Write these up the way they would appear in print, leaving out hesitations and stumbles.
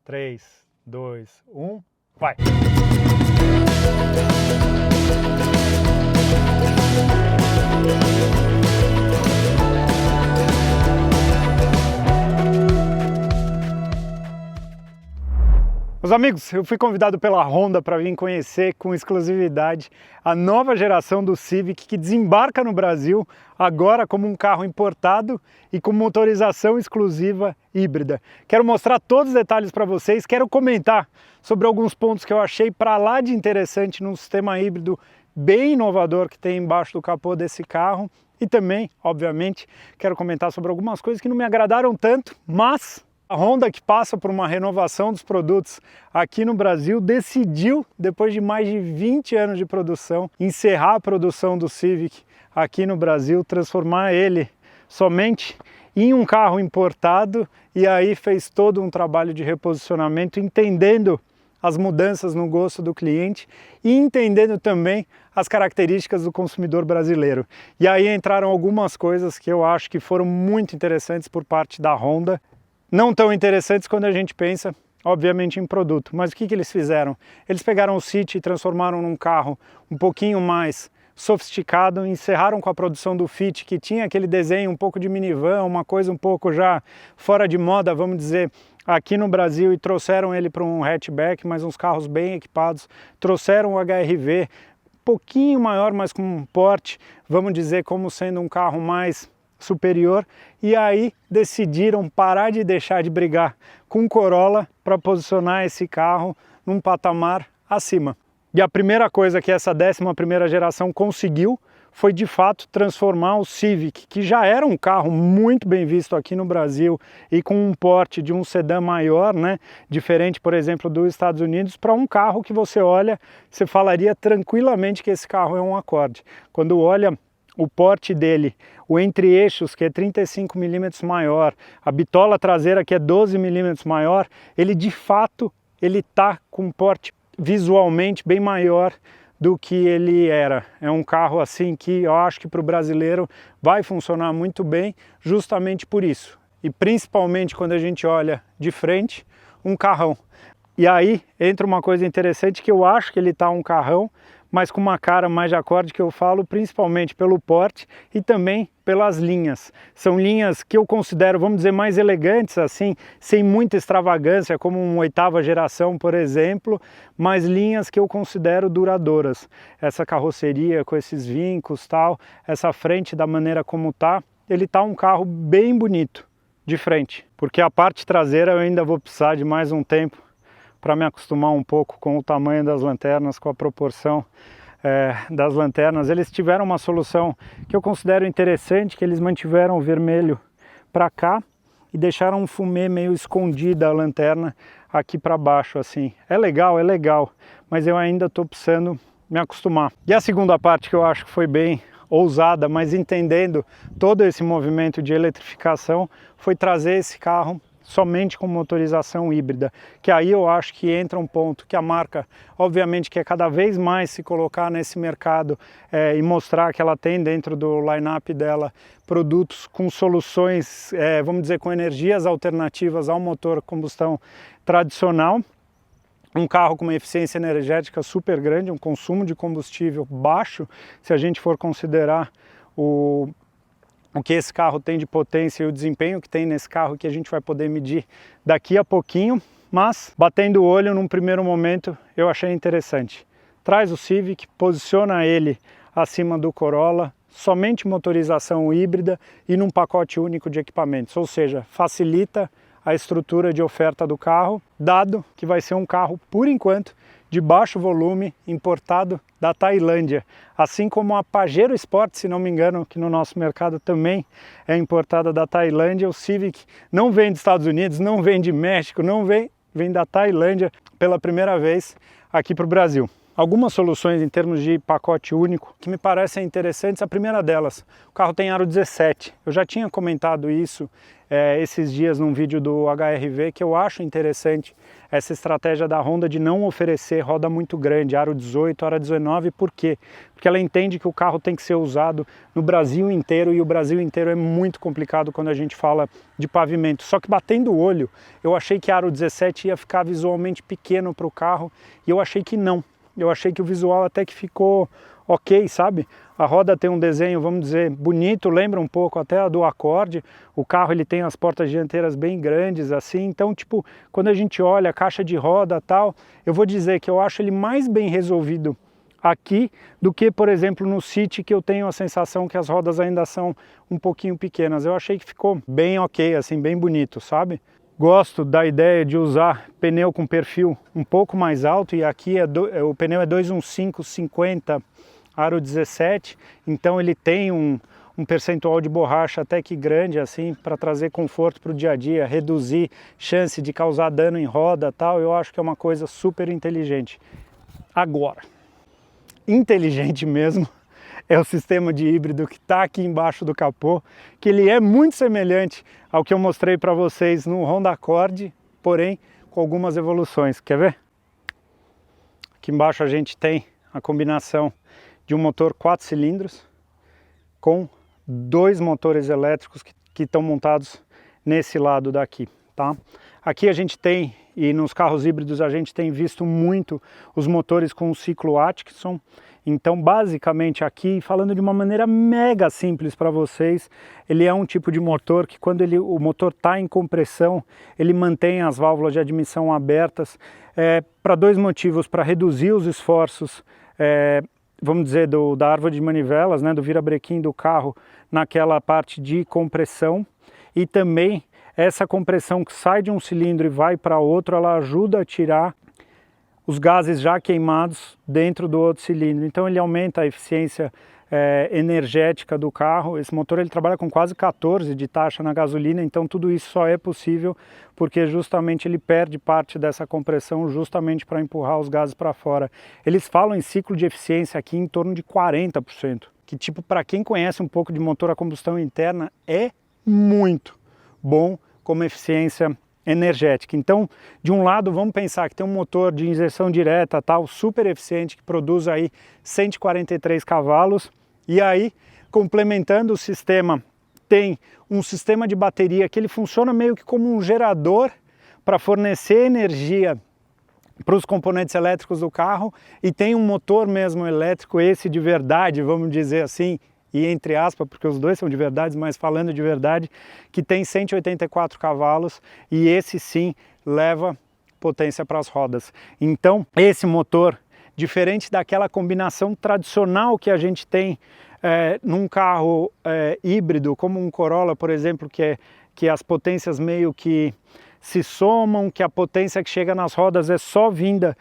3, 2, 1, vai! Meus amigos, eu fui convidado pela Honda para vir conhecer com exclusividade a nova geração do Civic que desembarca no Brasil agora como um carro importado e com motorização exclusiva híbrida. Quero mostrar todos os detalhes para vocês, quero comentar sobre alguns pontos que eu achei para lá de interessante num sistema híbrido bem inovador que tem embaixo do capô desse carro e também, obviamente, quero comentar sobre algumas coisas que não me agradaram tanto, mas a Honda, que passa por uma renovação dos produtos aqui no Brasil, decidiu, depois de mais de 20 anos de produção, encerrar a produção do Civic aqui no Brasil, transformar ele somente em um carro importado e aí fez todo um trabalho de reposicionamento, entendendo as mudanças no gosto do cliente e entendendo também as características do consumidor brasileiro. E aí entraram algumas coisas que eu acho que foram muito interessantes por parte da Honda. Não tão interessantes quando a gente pensa, obviamente, em produto. Mas o que eles fizeram? Eles pegaram o City e transformaram num carro um pouquinho mais sofisticado, encerraram com a produção do Fit, que tinha aquele desenho um pouco de minivan, uma coisa um pouco já fora de moda, vamos dizer, aqui no Brasil, e trouxeram ele para um hatchback, mas uns carros bem equipados. Trouxeram o HR-V, um pouquinho maior, mas com um porte, vamos dizer, como sendo um carro mais superior, e aí decidiram parar de deixar de brigar com o Corolla para posicionar esse carro num patamar acima. E a primeira coisa que essa 11ª geração conseguiu foi de fato transformar o Civic, que já era um carro muito bem visto aqui no Brasil e com um porte de um sedã maior, né, diferente, por exemplo, dos Estados Unidos, para um carro que você olha, você falaria tranquilamente que esse carro é um Accord. Quando olha o porte dele, o entre-eixos, que é 35 mm maior, a bitola traseira, que é 12 mm maior, ele de fato está com um porte visualmente bem maior do que ele era. É um carro assim que eu acho que para o brasileiro vai funcionar muito bem, justamente por isso. E principalmente quando a gente olha de frente, um carrão. E aí entra uma coisa interessante, que eu acho que ele está um carrão, mas com uma cara mais de Accord, que eu falo principalmente pelo porte e também pelas linhas. São linhas que eu considero, vamos dizer, mais elegantes, assim, sem muita extravagância, como uma 8ª geração, por exemplo, mas linhas que eu considero duradouras. Essa carroceria com esses vincos, tal, essa frente da maneira como tá, ele tá um carro bem bonito de frente, porque a parte traseira eu ainda vou precisar de mais um tempo para me acostumar um pouco com o tamanho das lanternas, com a proporção das lanternas. Eles tiveram uma solução que eu considero interessante, que eles mantiveram o vermelho para cá e deixaram um fumê meio escondida a lanterna aqui para baixo, assim. É legal, mas eu ainda estou precisando me acostumar. E a segunda parte que eu acho que foi bem ousada, mas entendendo todo esse movimento de eletrificação, foi trazer esse carro somente com motorização híbrida, que aí eu acho que entra um ponto que a marca, obviamente, quer cada vez mais se colocar nesse mercado e mostrar que ela tem dentro do line-up dela produtos com soluções, vamos dizer, com energias alternativas ao motor combustão tradicional. Um carro com uma eficiência energética super grande, um consumo de combustível baixo, se a gente for considerar o que esse carro tem de potência e o desempenho que tem nesse carro, que a gente vai poder medir daqui a pouquinho, mas batendo o olho num primeiro momento eu achei interessante. Traz o Civic, posiciona ele acima do Corolla, somente motorização híbrida e num pacote único de equipamentos, ou seja, facilita a estrutura de oferta do carro, dado que vai ser um carro, por enquanto, de baixo volume, importado da Tailândia, assim como a Pajero Sport, se não me engano, que no nosso mercado também é importada da Tailândia. O Civic não vem dos Estados Unidos, não vem de México, não vem da Tailândia pela primeira vez aqui para o Brasil. algumas soluções em termos de pacote único que me parecem interessantes. A primeira delas, o carro tem aro 17. Eu já tinha comentado isso esses dias num vídeo do HR-V, que eu acho interessante essa estratégia da Honda de não oferecer roda muito grande, aro 18, aro 19. Por quê? Porque ela entende que o carro tem que ser usado no Brasil inteiro, e o Brasil inteiro é muito complicado quando a gente fala de pavimento. Só que batendo o olho, eu achei que aro 17 ia ficar visualmente pequeno para o carro, e eu achei que não. Eu achei que o visual até que ficou ok, sabe? A roda tem um desenho, vamos dizer, bonito, lembra um pouco até a do Accord. O carro ele tem as portas dianteiras bem grandes assim, então tipo, quando a gente olha a caixa de roda tal, eu vou dizer que eu acho ele mais bem resolvido aqui do que, por exemplo, no City, que eu tenho a sensação que as rodas ainda são um pouquinho pequenas. Eu achei que ficou bem ok, assim, bem bonito, sabe? Gosto da ideia de usar pneu com perfil um pouco mais alto, e aqui o pneu é 215/50 aro 17, então ele tem um percentual de borracha até que grande assim para trazer conforto para o dia a dia, reduzir chance de causar dano em roda tal. Eu acho que é uma coisa super inteligente. Agora, inteligente mesmo é o sistema de híbrido que está aqui embaixo do capô, que ele é muito semelhante ao que eu mostrei para vocês no Honda Accord, porém com algumas evoluções. Quer ver? Aqui embaixo a gente tem a combinação de um motor 4 cilindros com 2 motores elétricos que estão montados nesse lado daqui, tá? Aqui a gente tem, e nos carros híbridos a gente tem visto muito os motores com o ciclo Atkinson. Então, basicamente aqui, falando de uma maneira mega simples para vocês, ele é um tipo de motor que quando o motor está em compressão, ele mantém as válvulas de admissão abertas, para 2 motivos: para reduzir os esforços, vamos dizer, da árvore de manivelas, né, do virabrequim do carro naquela parte de compressão, e também essa compressão que sai de um cilindro e vai para outro, ela ajuda a tirar os gases já queimados dentro do outro cilindro. Então ele aumenta a eficiência energética do carro. Esse motor ele trabalha com quase 14 de taxa na gasolina, então tudo isso só é possível porque justamente ele perde parte dessa compressão justamente para empurrar os gases para fora. Eles falam em ciclo de eficiência aqui em torno de 40%, que tipo, para quem conhece um pouco de motor a combustão interna, é muito bom como eficiência energética. Então, de um lado, vamos pensar que tem um motor de injeção direta, tal, super eficiente, que produz aí 143 cavalos, e aí, complementando o sistema, tem um sistema de bateria que ele funciona meio que como um gerador para fornecer energia para os componentes elétricos do carro, e tem um motor mesmo elétrico, esse de verdade, vamos dizer assim, e entre aspas, porque os dois são de verdade, mas falando de verdade, que tem 184 cavalos, e esse sim leva potência para as rodas. Então, esse motor, diferente daquela combinação tradicional que a gente tem num carro híbrido, como um Corolla, por exemplo, que as potências meio que se somam, que a potência que chega nas rodas é só vinda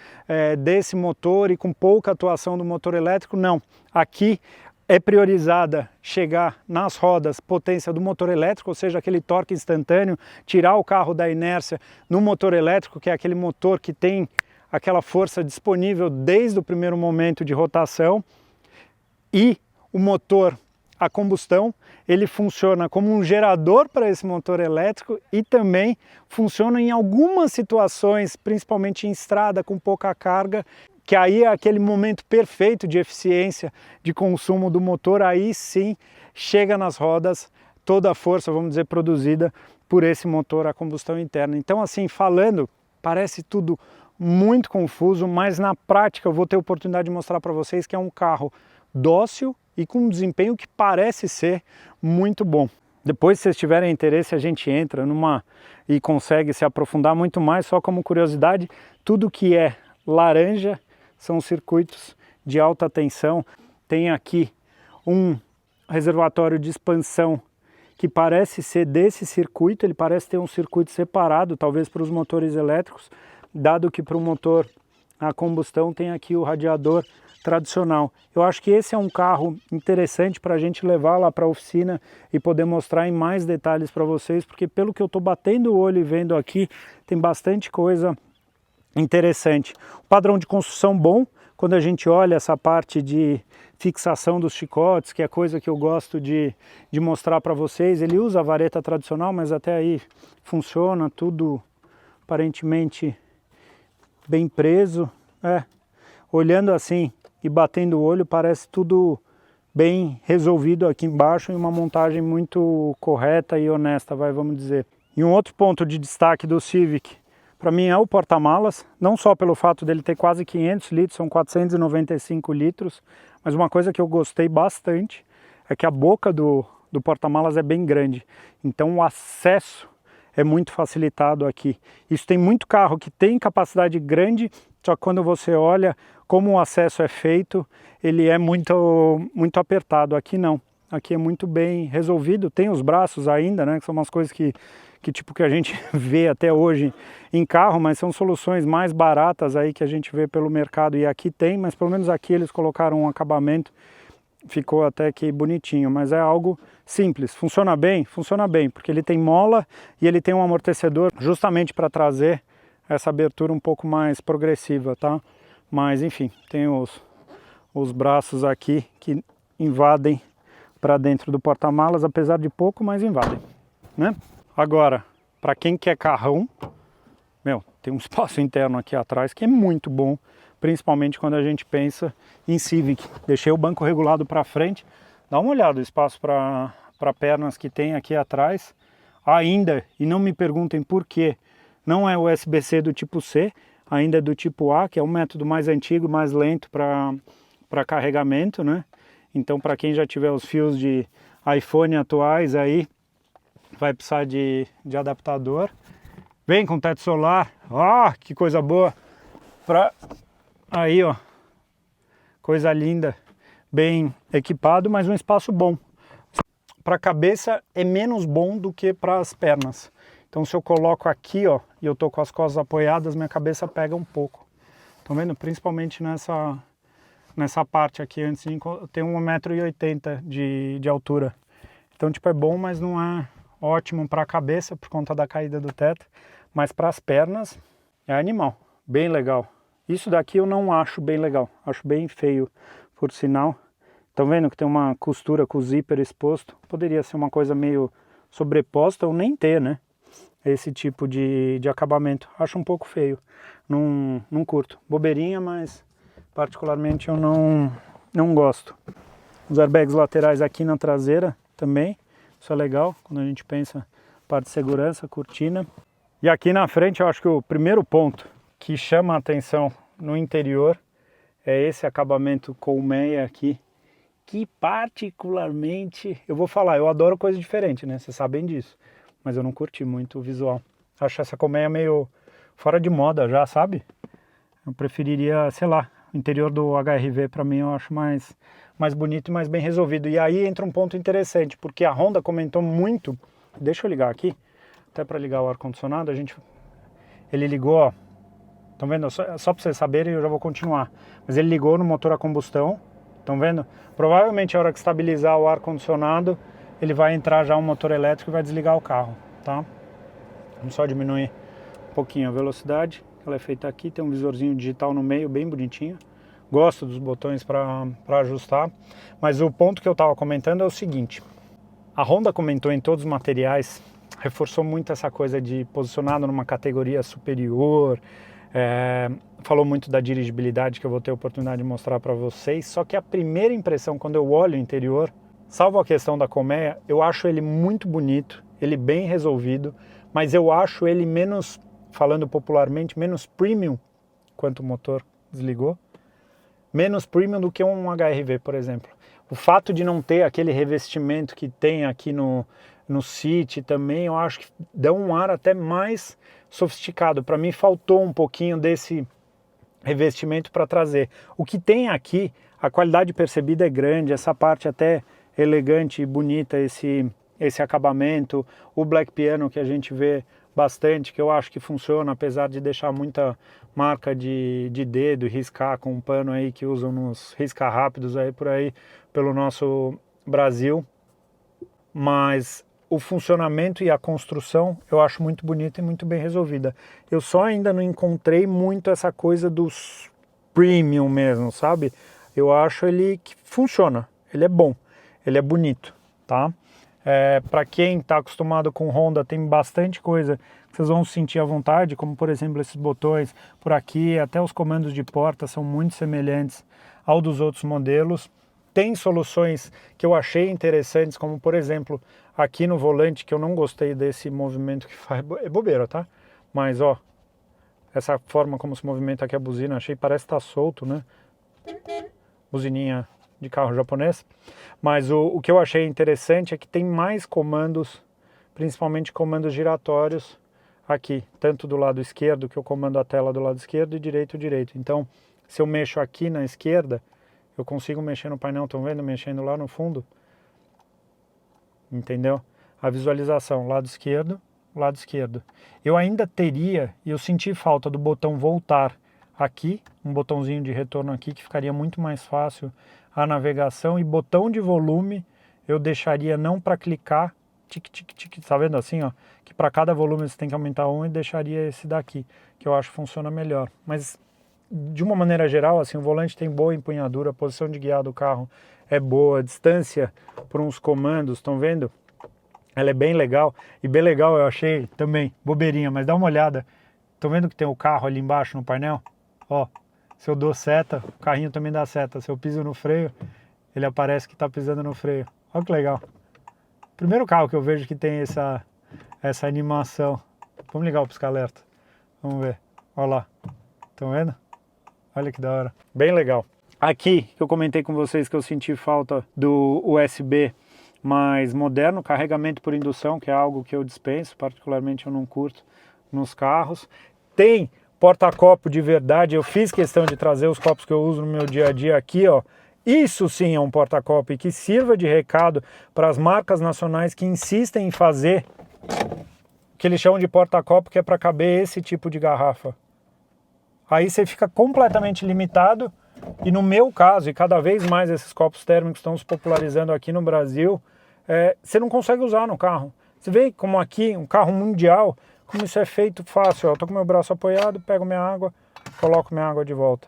desse motor e com pouca atuação do motor elétrico, não. Aqui é priorizada chegar nas rodas potência do motor elétrico, ou seja, aquele torque instantâneo, tirar o carro da inércia no motor elétrico, que é aquele motor que tem aquela força disponível desde o primeiro momento de rotação. E o motor a combustão, ele funciona como um gerador para esse motor elétrico e também funciona em algumas situações, principalmente em estrada com pouca carga, que aí é aquele momento perfeito de eficiência de consumo do motor. Aí sim chega nas rodas toda a força, vamos dizer, produzida por esse motor a combustão interna. Então, assim, falando, parece tudo muito confuso, mas na prática eu vou ter a oportunidade de mostrar para vocês que é um carro dócil e com um desempenho que parece ser muito bom. Depois, se vocês tiverem interesse, a gente entra e consegue se aprofundar muito mais. Só como curiosidade, tudo que é laranja são circuitos de alta tensão. Tem aqui um reservatório de expansão que parece ser desse circuito, ele parece ter um circuito separado, talvez para os motores elétricos, dado que para o motor a combustão tem aqui o radiador tradicional. Eu acho que esse é um carro interessante para a gente levar lá para a oficina e poder mostrar em mais detalhes para vocês, porque pelo que eu estou batendo o olho e vendo aqui, tem bastante coisa interessante. O padrão de construção bom, quando a gente olha essa parte de fixação dos chicotes, que é coisa que eu gosto de mostrar para vocês, ele usa a vareta tradicional, mas até aí funciona, tudo aparentemente bem preso. Olhando assim e batendo o olho, parece tudo bem resolvido aqui embaixo e uma montagem muito correta e honesta, vamos dizer. E um outro ponto de destaque do Civic, para mim, é o porta-malas, não só pelo fato dele ter quase 500 litros, são 495 litros, mas uma coisa que eu gostei bastante é que a boca do porta-malas é bem grande, então o acesso é muito facilitado aqui. Isso tem muito carro que tem capacidade grande, só que quando você olha como o acesso é feito, ele é muito apertado. Aqui não, aqui é muito bem resolvido. Tem os braços ainda, né, que são umas coisas que a gente vê até hoje em carro, mas são soluções mais baratas aí que a gente vê pelo mercado, e aqui tem, mas pelo menos aqui eles colocaram um acabamento, ficou até que bonitinho, mas é algo simples. Funciona bem, porque ele tem mola e ele tem um amortecedor justamente para trazer essa abertura um pouco mais progressiva, tá? Mas enfim, tem os braços aqui que invadem para dentro do porta-malas, apesar de pouco, mas invadem, né? Agora, para quem quer carrão, tem um espaço interno aqui atrás que é muito bom, principalmente quando a gente pensa em Civic. Deixei o banco regulado para frente, dá uma olhada no espaço para pernas que tem aqui atrás ainda, e não me perguntem por quê, não é USB-C do tipo C, ainda é do tipo A, que é um método mais antigo, mais lento para carregamento, né? Então, para quem já tiver os fios de iPhone atuais aí, vai precisar de adaptador. Vem com teto solar, que coisa boa. Aí, ó, coisa linda, bem equipado, mas um espaço bom. Para a cabeça é menos bom do que para as pernas. Então, se eu coloco aqui, ó, e eu tô com as costas apoiadas, minha cabeça pega um pouco. Estão vendo? Principalmente nessa parte aqui, antes de ter 1,80 m de altura. Então, tipo, é bom, mas não é ótimo para a cabeça por conta da caída do teto, mas para as pernas é animal, bem legal. Isso daqui eu não acho bem legal, acho bem feio, por sinal. Estão vendo que tem uma costura com o zíper exposto? Poderia ser uma coisa meio sobreposta ou nem ter, né? Esse tipo de acabamento. Acho um pouco feio, não curto. Bobeirinha, mas particularmente eu não gosto. Os airbags laterais aqui na traseira também. Isso é legal, quando a gente pensa parte de segurança, cortina. E aqui na frente eu acho que o primeiro ponto que chama a atenção no interior é esse acabamento colmeia aqui, que particularmente, eu vou falar, eu adoro coisa diferente, né? Vocês sabem disso, mas eu não curti muito o visual. Acho essa colmeia meio fora de moda já, sabe? Eu preferiria, sei lá, o interior do HR-V para mim eu acho mais bonito e mais bem resolvido. E aí entra um ponto interessante, porque a Honda comentou muito, deixa eu ligar aqui, até para ligar o ar-condicionado, ele ligou, ó, estão vendo? Só para vocês saberem, eu já vou continuar. Mas ele ligou no motor a combustão, estão vendo? Provavelmente a hora que estabilizar o ar-condicionado, ele vai entrar já um motor elétrico e vai desligar o carro, tá? Vamos só diminuir um pouquinho a velocidade, ela é feita aqui, tem um visorzinho digital no meio, bem bonitinho. Gosto dos botões para ajustar, mas o ponto que eu estava comentando é o seguinte. A Honda comentou em todos os materiais, reforçou muito essa coisa de posicionado numa categoria superior, falou muito da dirigibilidade que eu vou ter a oportunidade de mostrar para vocês, só que a primeira impressão quando eu olho o interior, salvo a questão da colmeia, eu acho ele muito bonito, ele bem resolvido, mas eu acho ele menos, falando popularmente, menos premium, quanto o motor desligou, menos premium do que um HR-V, por exemplo. O fato de não ter aquele revestimento que tem aqui no City também, eu acho que dá um ar até mais sofisticado. Para mim faltou um pouquinho desse revestimento para trazer. O que tem aqui, a qualidade percebida é grande, essa parte até elegante e bonita, esse acabamento, o Black Piano que a gente vê bastante, que eu acho que funciona, apesar de deixar muita marca de dedo e riscar com um pano aí que usam nos risca rápidos aí por aí pelo nosso Brasil, mas o funcionamento e a construção eu acho muito bonita e muito bem resolvida. Eu só ainda não encontrei muito essa coisa dos premium mesmo, sabe? Eu acho ele que funciona, ele é bom, ele é bonito, tá? Para quem está acostumado com Honda, tem bastante coisa que vocês vão sentir à vontade, como por exemplo esses botões por aqui, até os comandos de porta são muito semelhantes ao dos outros modelos. Tem soluções que eu achei interessantes, como por exemplo, aqui no volante, que eu não gostei desse movimento que faz, é bobeira, tá? Mas ó, essa forma como se movimenta aqui a buzina, achei, parece estar solto, né? Buzininha de carro japonês. Mas o que eu achei interessante é que tem mais comandos, principalmente comandos giratórios, aqui, tanto do lado esquerdo, que eu comando a tela do lado esquerdo, e direito. Então, se eu mexo aqui na esquerda, eu consigo mexer no painel, estão vendo? Mexendo lá no fundo. Entendeu? A visualização, lado esquerdo. Eu ainda teria, e eu senti falta do botão voltar aqui, um botãozinho de retorno aqui, que ficaria muito mais fácil a navegação, e botão de volume eu deixaria não para clicar, tá vendo assim, ó, que para cada volume você tem que aumentar um, e deixaria esse daqui, que eu acho que funciona melhor. Mas de uma maneira geral, assim, o volante tem boa empunhadura, a posição de guiar do carro é boa, a distância por uns comandos, estão vendo? Ela é bem legal, e bem legal eu achei também, bobeirinha, mas dá uma olhada, estão vendo que tem o carro ali embaixo no painel? Ó, se eu dou seta, o carrinho também dá seta, se eu piso no freio, ele aparece que está pisando no freio, olha que legal. Primeiro carro que eu vejo que tem essa animação. Vamos ligar o pisca-alerta, vamos ver, olha lá, estão vendo? Olha que da hora, bem legal. Aqui, que eu comentei com vocês que eu senti falta do USB mais moderno, carregamento por indução, que é algo que eu dispenso, particularmente eu não curto nos carros. Tem porta-copo de verdade, eu fiz questão de trazer os copos que eu uso no meu dia a dia aqui, ó. Isso sim é um porta-copo, e que sirva de recado para as marcas nacionais que insistem em fazer o que eles chamam de porta-copo, que é para caber esse tipo de garrafa. Aí você fica completamente limitado, e no meu caso, e cada vez mais esses copos térmicos estão se popularizando aqui no Brasil, você não consegue usar no carro. Você vê como aqui, um carro mundial, como isso é feito fácil. Eu tô com meu braço apoiado, pego minha água, coloco minha água de volta.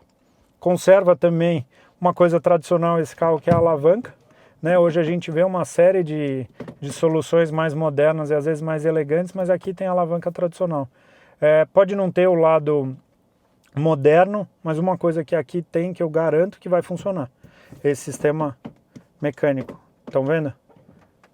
Conserva também uma coisa tradicional esse carro, que é a alavanca, né? Hoje a gente vê uma série de soluções mais modernas e às vezes mais elegantes, mas aqui tem a alavanca tradicional. Pode não ter o lado moderno, mas uma coisa que aqui tem, que eu garanto que vai funcionar, esse sistema mecânico. Estão vendo?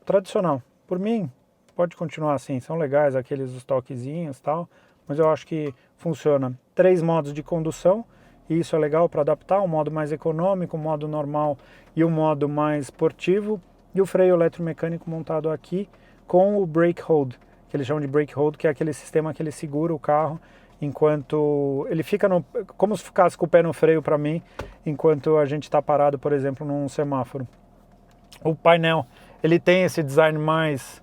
Tradicional. Por mim, pode continuar assim, são legais aqueles toquezinhos e tal, mas eu acho que funciona. 3 modos de condução, e isso é legal para adaptar, um modo mais econômico, um modo normal e um modo mais esportivo, e o freio eletromecânico montado aqui com o brake hold, que eles chamam de brake hold, que é aquele sistema que ele segura o carro enquanto ele fica como se ficasse com o pé no freio para mim, enquanto a gente está parado, por exemplo, num semáforo. O painel, ele tem esse design mais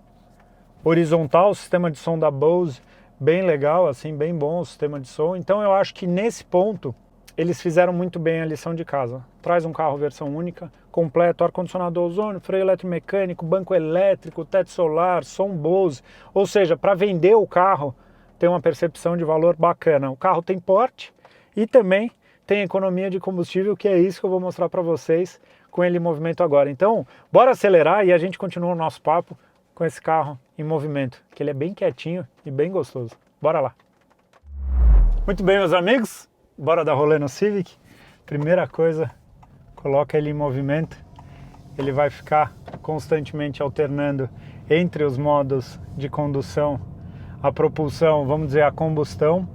horizontal, o sistema de som da Bose, bem legal, assim, bem bom o sistema de som. Então eu acho que nesse ponto eles fizeram muito bem a lição de casa. Traz um carro versão única, completo, ar-condicionado ozônio, freio eletromecânico, banco elétrico, teto solar, som Bose. Ou seja, para vender o carro tem uma percepção de valor bacana. O carro tem porte e também tem economia de combustível, que é isso que eu vou mostrar para vocês com ele em movimento agora. Então, bora acelerar e a gente continua o nosso papo com esse carro em movimento, que ele é bem quietinho e bem gostoso. Bora lá! Muito bem, meus amigos, bora dar rolê no Civic. Primeira coisa, coloca ele em movimento. Ele vai ficar constantemente alternando entre os modos de condução, a propulsão, vamos dizer, a combustão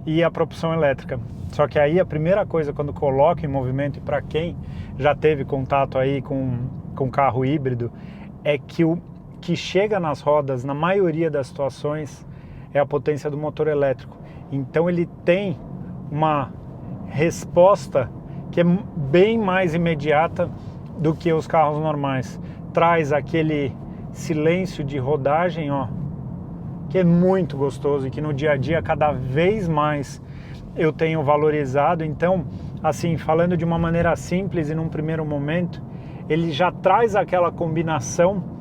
e a propulsão elétrica. Só que aí a primeira coisa, quando coloca em movimento, e para quem já teve contato aí com carro híbrido, é que o que chega nas rodas, na maioria das situações, é a potência do motor elétrico. Então ele tem uma resposta que é bem mais imediata do que os carros normais. Traz aquele silêncio de rodagem, ó, que é muito gostoso e que no dia a dia cada vez mais eu tenho valorizado. Então, assim, falando de uma maneira simples e num primeiro momento, ele já traz aquela combinação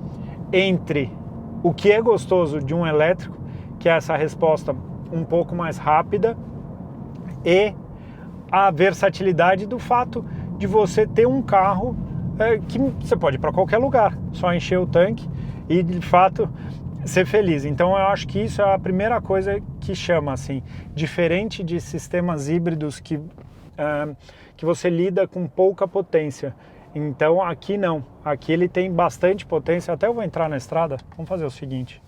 entre o que é gostoso de um elétrico, que é essa resposta um pouco mais rápida, e a versatilidade do fato de você ter um carro que você pode ir para qualquer lugar, só encher o tanque e de fato ser feliz. Então eu acho que isso é a primeira coisa que chama, assim, diferente de sistemas híbridos que você lida com pouca potência. Então aqui não, aqui ele tem bastante potência. Até eu vou entrar na estrada, vamos fazer o seguinte,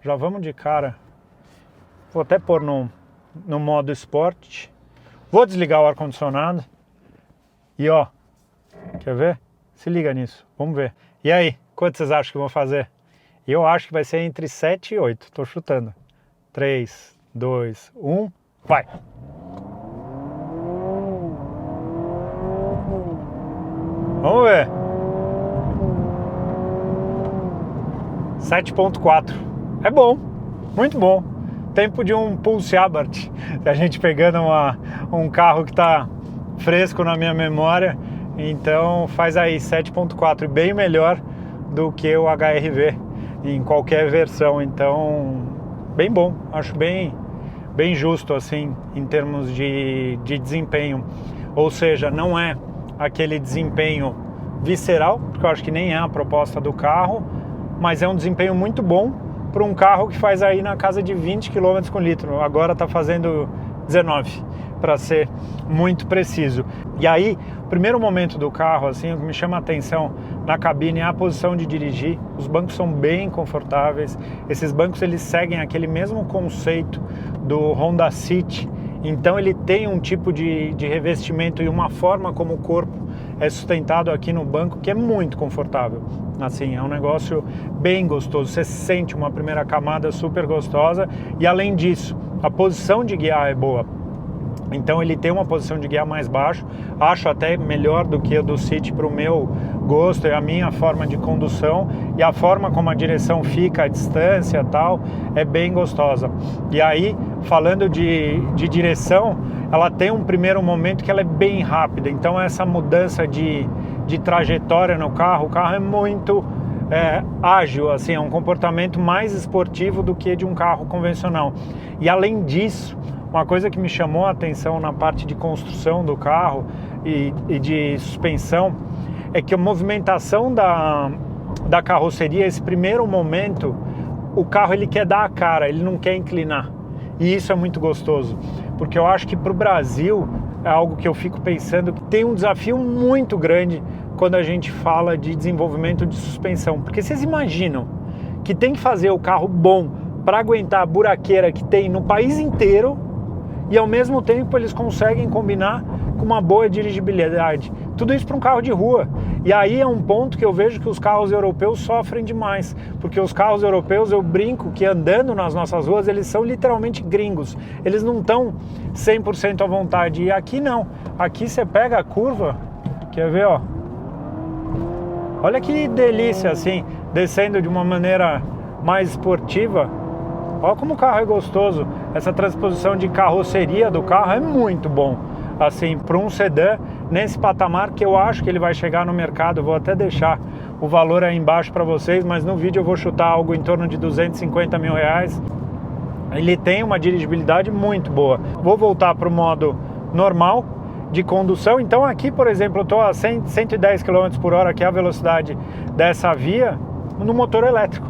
já vamos de cara, vou até pôr no modo Sport, vou desligar o ar-condicionado e ó, quer ver? Se liga nisso, vamos ver. E aí, quanto vocês acham que vão fazer? Eu acho que vai ser entre 7 e 8, tô chutando. 3, 2, 1, vai! Vamos ver. 7.4. É bom, muito bom. Tempo de um Pulse Abarth. A gente pegando um carro que está fresco na minha memória. Então faz aí 7.4, bem melhor do que o HR-V em qualquer versão. Então, bem bom. Acho bem justo assim em termos de desempenho. Ou seja, não é aquele desempenho visceral, porque eu acho que nem é a proposta do carro, mas é um desempenho muito bom para um carro que faz aí na casa de 20 km com litro. Agora está fazendo 19, para ser muito preciso. E aí, o primeiro momento do carro, assim, o que me chama a atenção na cabine é a posição de dirigir. Os bancos são bem confortáveis. Esses bancos, eles seguem aquele mesmo conceito do Honda City. Então ele tem um tipo de revestimento e uma forma como o corpo é sustentado aqui no banco que é muito confortável. Assim, é um negócio bem gostoso. Você sente uma primeira camada super gostosa e além disso, a posição de guiar é boa. Então ele tem uma posição de guiar mais baixo, acho até melhor do que a do City para o meu gosto e a minha forma de condução, e a forma como a direção fica, a distância e tal, é bem gostosa. E aí, falando de direção, ela tem um primeiro momento que ela é bem rápida, então essa mudança de trajetória no carro, o carro é muito ágil, assim, é um comportamento mais esportivo do que de um carro convencional. E além disso, uma coisa que me chamou a atenção na parte de construção do carro e de suspensão é que a movimentação da carroceria, esse primeiro momento, o carro ele quer dar a cara, ele não quer inclinar. E isso é muito gostoso, porque eu acho que para o Brasil é algo que eu fico pensando que tem um desafio muito grande quando a gente fala de desenvolvimento de suspensão. Porque vocês imaginam que tem que fazer o carro bom para aguentar a buraqueira que tem no país inteiro, e ao mesmo tempo eles conseguem combinar com uma boa dirigibilidade. Tudo isso para um carro de rua. E aí é um ponto que eu vejo que os carros europeus sofrem demais, porque os carros europeus, eu brinco que andando nas nossas ruas, eles são literalmente gringos. Eles não estão 100% à vontade. E aqui não. Aqui você pega a curva, quer ver, ó? Olha que delícia, assim, descendo de uma maneira mais esportiva. Olha como o carro é gostoso. Essa transposição de carroceria do carro é muito bom. Assim, para um sedã nesse patamar que eu acho que ele vai chegar no mercado. Eu vou até deixar o valor aí embaixo para vocês, mas no vídeo eu vou chutar algo em torno de 250 mil reais. Ele tem uma dirigibilidade muito boa. Vou voltar para o modo normal de condução. Então aqui, por exemplo, eu estou a 110 km por hora, que é a velocidade dessa via, no motor elétrico.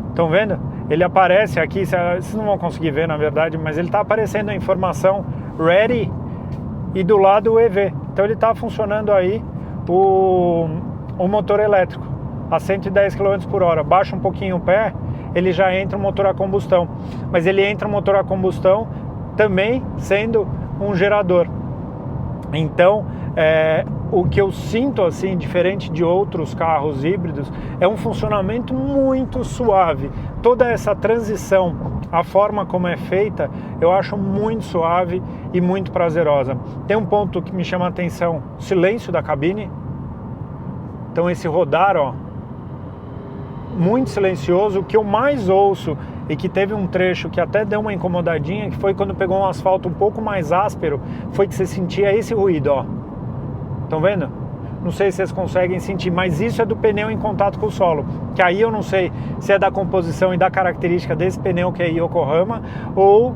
Estão vendo? Ele aparece aqui, vocês não vão conseguir ver na verdade, mas ele está aparecendo a informação Ready e do lado o EV. Então ele está funcionando aí o motor elétrico a 110 km por hora. Baixa um pouquinho o pé, ele já entra o motor a combustão. Mas ele entra o motor a combustão também sendo um gerador. Então, o que eu sinto, assim, diferente de outros carros híbridos, é um funcionamento muito suave. Toda essa transição, a forma como é feita, eu acho muito suave e muito prazerosa. Tem um ponto que me chama a atenção, silêncio da cabine. Então esse rodar, ó, muito silencioso. O que eu mais ouço e que teve um trecho que até deu uma incomodadinha, que foi quando pegou um asfalto um pouco mais áspero, foi que você sentia esse ruído, ó. Estão vendo? Não sei se vocês conseguem sentir, mas isso é do pneu em contato com o solo, que aí eu não sei se é da composição e da característica desse pneu que é Yokohama, ou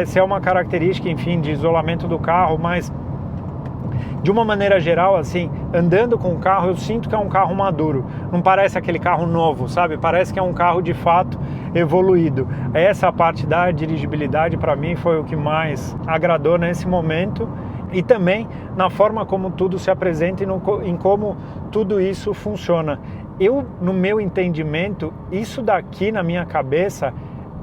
se é uma característica, enfim, de isolamento do carro, mas de uma maneira geral, assim, andando com o carro, eu sinto que é um carro maduro. Não parece aquele carro novo, sabe? Parece que é um carro de fato evoluído. Essa parte da dirigibilidade para mim foi o que mais agradou nesse momento, e também na forma como tudo se apresenta e em como tudo isso funciona. No meu entendimento, isso daqui na minha cabeça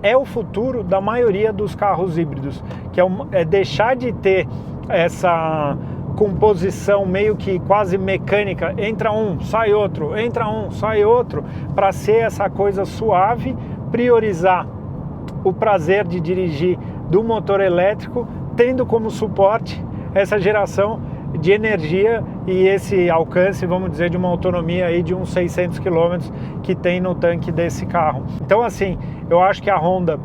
é o futuro da maioria dos carros híbridos, que é deixar de ter essa composição meio que quase mecânica, entra um, sai outro, entra um, sai outro, para ser essa coisa suave, priorizar o prazer de dirigir do motor elétrico, tendo como suporte essa geração de energia e esse alcance, vamos dizer, de uma autonomia aí de uns 600 km que tem no tanque desse carro. Então, assim, eu acho que a Honda,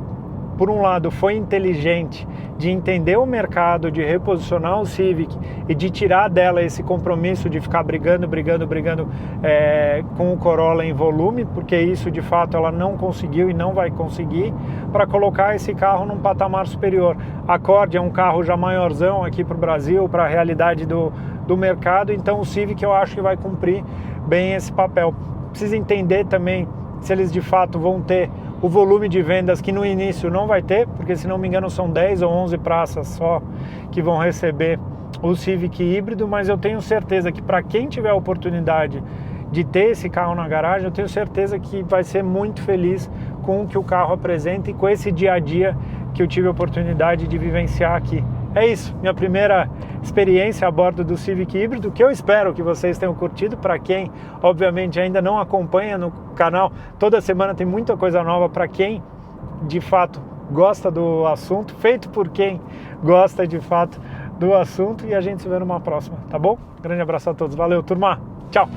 por um lado, foi inteligente de entender o mercado, de reposicionar o Civic e de tirar dela esse compromisso de ficar brigando com o Corolla em volume, porque isso de fato ela não conseguiu e não vai conseguir, para colocar esse carro num patamar superior. A Accord é um carro já maiorzão aqui para o Brasil, para a realidade do mercado, então o Civic eu acho que vai cumprir bem esse papel. Precisa entender também se eles de fato vão ter o volume de vendas que no início não vai ter, porque se não me engano são 10 ou 11 praças só que vão receber o Civic híbrido, mas eu tenho certeza que para quem tiver a oportunidade de ter esse carro na garagem, eu tenho certeza que vai ser muito feliz com o que o carro apresenta e com esse dia a dia que eu tive a oportunidade de vivenciar aqui. É isso, minha primeira experiência a bordo do Civic híbrido, que eu espero que vocês tenham curtido. Para quem, obviamente, ainda não acompanha no canal, toda semana tem muita coisa nova para quem, de fato, gosta do assunto, feito por quem gosta, de fato, do assunto, e a gente se vê numa próxima, tá bom? Grande abraço a todos, valeu, turma, tchau!